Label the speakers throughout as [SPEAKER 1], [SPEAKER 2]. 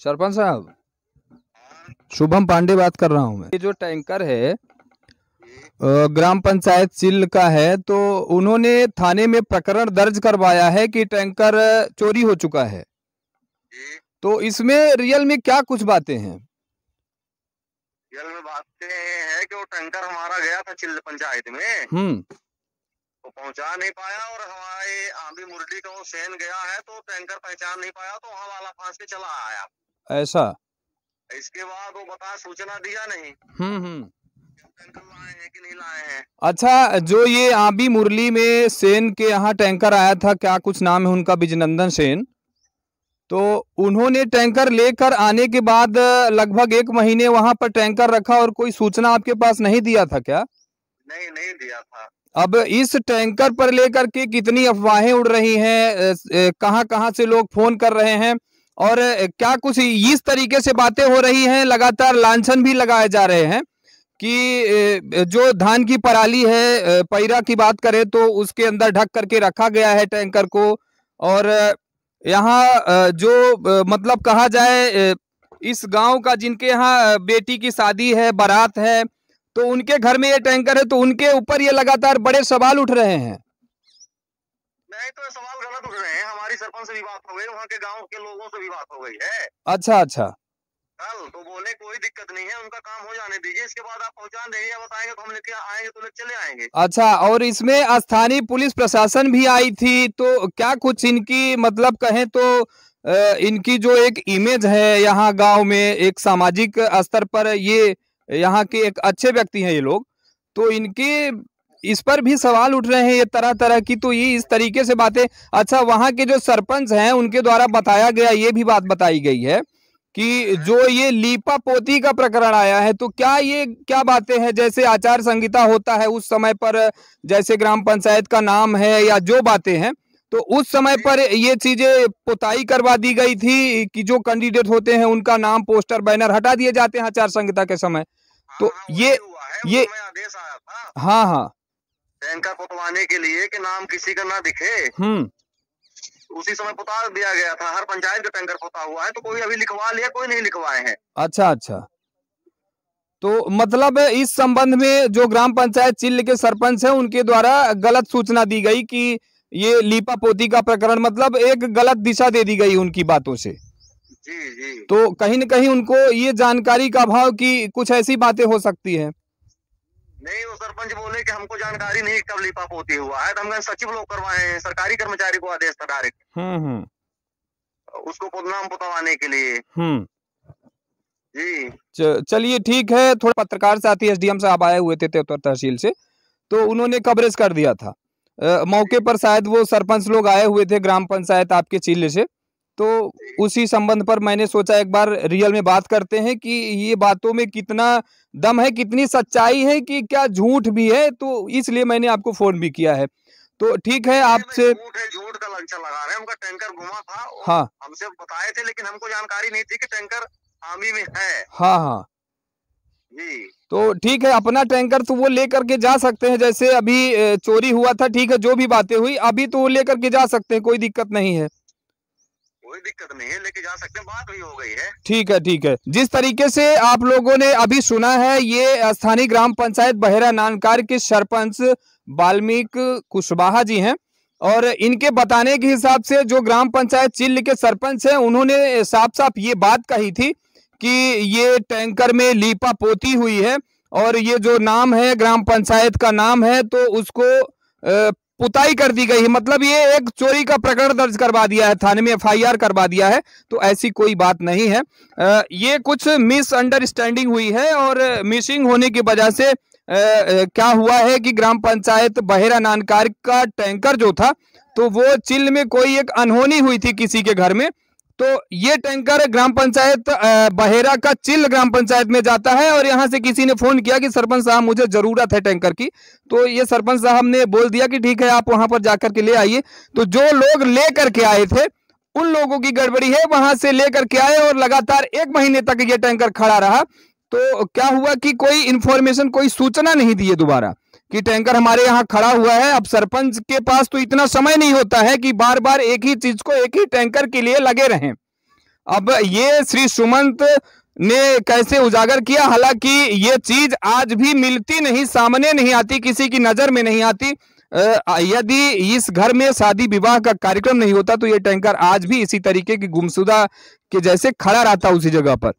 [SPEAKER 1] सरपंच साहब, शुभम पांडे बात कर रहा हूँ मैं। ये जो टैंकर है ग्राम पंचायत चिल्ल का है, तो उन्होंने थाने में प्रकरण दर्ज करवाया है कि टैंकर चोरी हो चुका है। तो इसमें रियल में क्या कुछ बातें हैं?
[SPEAKER 2] रियल में बातें हैं कि वो टैंकर हमारा गया था चिल्ल पंचायत में, तो पहुंचा नहीं पाया, और हमारे आंधी मुरली का वो सेन गया है तो टैंकर पहचान नहीं पाया, तो वहाँ वाला फांस के चला आया।
[SPEAKER 1] ऐसा?
[SPEAKER 2] इसके बाद वो बता सूचना दिया नहीं टैंकर लाए हैं कि नहीं लाए हैं।
[SPEAKER 1] अच्छा, जो ये आंबी मुरली में सेन के यहाँ टैंकर आया था, क्या कुछ नाम है उनका, बिजनंदन सेन, तो उन्होंने टैंकर लेकर आने के बाद लगभग 1 महीने वहां पर टैंकर रखा और कोई सूचना आपके पास नहीं दिया था क्या?
[SPEAKER 2] नहीं दिया था।
[SPEAKER 1] अब इस टैंकर पर लेकर के कितनी अफवाहें उड़ रही हैं, कहां कहां से लोग फोन कर रहे हैं, और क्या कुछ इस तरीके से बातें हो रही हैं, लगातार लांछन भी लगाए जा रहे हैं कि जो धान की पराली है, पैरा की बात करें तो उसके अंदर ढक करके रखा गया है टैंकर को, और यहाँ जो मतलब कहा जाए इस गांव का जिनके यहाँ बेटी की शादी है, बारात है, तो उनके घर में ये टैंकर है, तो उनके ऊपर ये लगातार बड़े सवाल उठ रहे हैं।
[SPEAKER 2] नहीं, तो सवाल गलत उठ रहे हैं। हमारी सरपंच से भी बात हो गई, वहाँ के गांव के लोगों से भी बात हो गई है।
[SPEAKER 1] अच्छा।
[SPEAKER 2] कल तो बोले कोई दिक्कत नहीं है, उनका काम हो जाने दीजिए, इसके बाद आप पहुंचा देंगे या बताएंगे तो हम लेके आएंगे, तो लेके चले आएंगे।
[SPEAKER 1] अच्छा, और इसमें स्थानीय पुलिस प्रशासन भी आई थी, तो क्या कुछ इनकी मतलब कहें तो इनकी जो एक इमेज है यहाँ गांव में, एक सामाजिक स्तर पर ये यहाँ के एक अच्छे व्यक्ति हैं ये लोग, तो इनके इस पर भी सवाल उठ रहे हैं ये तरह तरह की, तो ये इस तरीके से बातें। अच्छा, वहाँ के जो सरपंच हैं उनके द्वारा बताया गया, ये भी बात बताई गई है कि जो ये लीपा पोती का प्रकरण आया है, तो क्या बातें हैं, जैसे आचार संहिता होता है उस समय पर, जैसे ग्राम पंचायत का नाम है या जो बातें हैं, तो उस समय पर ये चीजें पुताई करवा दी गई थी कि जो कैंडिडेट होते हैं उनका नाम, पोस्टर, बैनर हटा दिए जाते हैं आचार संहिता के समय। तो ये
[SPEAKER 2] आदेश आया था
[SPEAKER 1] हाँ
[SPEAKER 2] टैंकर पुतवाने के लिए कि नाम किसी का ना दिखे, उसी समय पुता दिया गया था। हर पंचायत का टैंकर पुता हुआ है, तो कोई अभी लिखवा लिया, कोई नहीं लिखवाए हैं।
[SPEAKER 1] अच्छा, तो मतलब इस संबंध में जो ग्राम पंचायत चिल्ल के सरपंच हैं उनके द्वारा गलत सूचना दी गई कि ये लीपा पोती का प्रकरण, मतलब एक गलत दिशा दे दी गई उनकी बातों से।
[SPEAKER 2] जी।
[SPEAKER 1] तो कहीं न कहीं उनको ये जानकारी का अभाव कि कुछ ऐसी बातें हो सकती है।
[SPEAKER 2] नहीं, वो सरपंच बोले कि हमको जानकारी नहीं कब लीपा पोती हुआ है, तो हम सचिव लोग करवाए हैं, सरकारी कर्मचारी को आदेश था डायरेक्ट उसको नाम पुतवाने के लिए। जी,
[SPEAKER 1] चलिए ठीक है। थोड़ा पत्रकार साथी एसडीएम साहब आए हुए थे तेतुर तहसील से, तो उन्होंने कवरेज कर दिया था मौके पर, शायद वो सरपंच लोग आए हुए थे ग्राम पंचायत आपके चिल्ल से, तो उसी संबंध पर मैंने सोचा एक बार रियल में बात करते हैं कि ये बातों में कितना दम है, कितनी सच्चाई है, कि क्या झूठ भी है, तो इसलिए मैंने आपको फोन भी किया है। तो ठीक है, आपसे
[SPEAKER 2] झूठ का लंचन लगा रहे हैं। उनका टैंकर घुमा था,
[SPEAKER 1] हाँ,
[SPEAKER 2] हमसे बताए थे, लेकिन हमको जानकारी नहीं थी कि टैंकर आमी में है।
[SPEAKER 1] हाँ
[SPEAKER 2] जी,
[SPEAKER 1] तो ठीक है, अपना टैंकर तो वो लेकर के जा सकते हैं, जैसे अभी चोरी हुआ था, ठीक है, जो भी बातें हुई अभी तो वो लेकर के जा सकते हैं, कोई दिक्कत नहीं है।
[SPEAKER 2] कोई दिक्कत नहीं है, लेके जा सकते हैं, बात भी हो गई है।
[SPEAKER 1] ठीक है। जिस तरीके से आप लोगों ने अभी सुना है, ये स्थानीय ग्राम पंचायत बहेरा नानकार के सरपंच वाल्मीकि कुशवाहा जी हैं, और इनके बताने के हिसाब से जो ग्राम पंचायत चिल्ल के सरपंच हैं उन्होंने साफ साफ ये बात कही थी कि ये टैंकर में लीपा पोती हुई है, और ये जो नाम है ग्राम पंचायत का नाम है, तो उसको पुताई कर दी गई है, मतलब ये एक चोरी का प्रकरण दर्ज करवा दिया है, थाने में एफआईआर करवा दिया है। तो ऐसी कोई बात नहीं है, ये कुछ मिसअंडरस्टैंडिंग हुई है, और मिसिंग होने की वजह से क्या हुआ है कि ग्राम पंचायत बहेरा नानकार का टैंकर जो था, तो वो चिल्ल में कोई एक अनहोनी हुई थी किसी के घर में, तो ये टैंकर ग्राम पंचायत बहेरा का चिल्ल ग्राम पंचायत में जाता है, और यहाँ से किसी ने फोन किया कि सरपंच साहब मुझे जरूरत है टैंकर की, तो ये सरपंच साहब ने बोल दिया कि ठीक है आप वहां पर जाकर के ले आइए। तो जो लोग ले करके आए थे उन लोगों की गड़बड़ी है, वहां से लेकर के आए और लगातार 1 महीने तक ये टैंकर खड़ा रहा। तो क्या हुआ कि कोई इंफॉर्मेशन, कोई सूचना नहीं दी है दोबारा कि टैंकर हमारे यहाँ खड़ा हुआ है। अब सरपंच के पास तो इतना समय नहीं होता है कि बार बार एक ही चीज को, एक ही टैंकर के लिए लगे रहें। अब ये श्री सुमंत ने कैसे उजागर किया, हालांकि ये चीज आज भी मिलती नहीं, सामने नहीं आती, किसी की नजर में नहीं आती। यदि इस घर में शादी विवाह का कार्यक्रम नहीं होता तो ये टैंकर आज भी इसी तरीके की गुमशुदा के जैसे खड़ा रहता उसी जगह पर।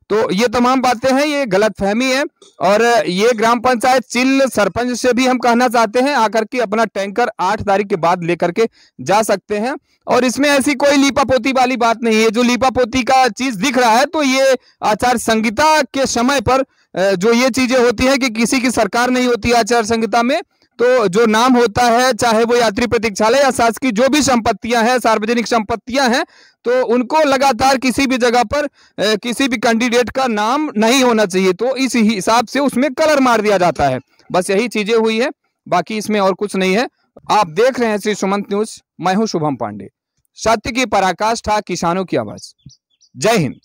[SPEAKER 1] तो ये तमाम बातें हैं, ये गलतफहमी है। और ये ग्राम पंचायत चिल सरपंच से भी हम कहना चाहते हैं आकर के अपना टैंकर 8 तारीख के बाद लेकर के जा सकते हैं। और इसमें ऐसी कोई लीपापोती वाली बात नहीं है। जो लीपापोती का चीज दिख रहा है तो ये आचार संहिता के समय पर जो ये चीजें होती है कि किसी की सरकार नहीं होती आचार संहिता में, तो जो नाम होता है चाहे वो यात्री प्रतीक्षालय या शासकीय जो भी संपत्तियां हैं, सार्वजनिक संपत्तियां हैं, तो उनको लगातार किसी भी जगह पर किसी भी कैंडिडेट का नाम नहीं होना चाहिए। तो इस हिसाब से उसमें कलर मार दिया जाता है। बस यही चीजें हुई है, बाकी इसमें और कुछ नहीं है। आप देख रहे हैं श्री सुमंत न्यूज, मैं हूं शुभम पांडे। सत्य की पराकाष्ठा, किसानों की आवाज। जय हिंद।